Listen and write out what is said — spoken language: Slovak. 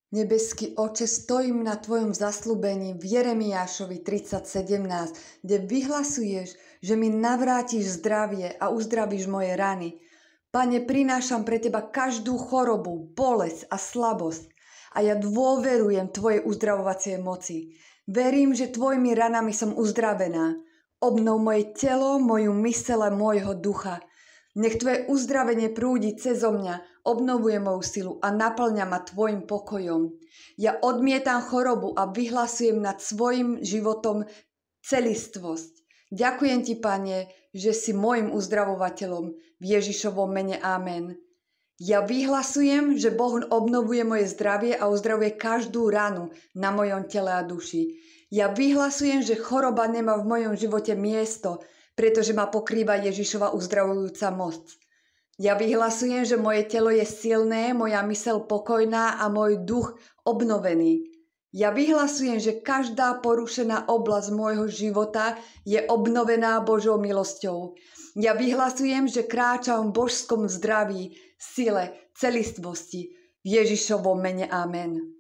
Nebeský Oče, stojím na Tvojom zasľúbení v Jeremiášovi 30:17, kde vyhlasuješ, že mi navrátiš zdravie a uzdravíš moje rany. Pane, prinášam pre Teba každú chorobu, bolesť a slabosť a ja dôverujem Tvojej uzdravovacej moci. Verím, že Tvojimi ranami som uzdravená. Obnov moje telo, moju myseľ a môjho ducha. Nech Tvoje uzdravenie prúdi cezo mňa, obnovuje moju silu a naplňa ma Tvojim pokojom. Ja odmietam chorobu a vyhlasujem nad svojim životom celistvosť. Ďakujem Ti, Pane, že si môjim uzdravovateľom. V Ježišovom mene. Amen. Ja vyhlasujem, že Boh obnovuje moje zdravie a uzdravuje každú ranu na mojom tele a duši. Ja vyhlasujem, že choroba nemá v mojom živote miesto, pretože ma pokrýva Ježišova uzdravujúca moc. Ja vyhlasujem, že moje telo je silné, moja myseľ pokojná a môj duch obnovený. Ja vyhlasujem, že každá porušená oblasť môjho života je obnovená Božou milosťou. Ja vyhlasujem, že kráčam v božskom zdraví, sile, celistvosti. V Ježišovom mene. Amen.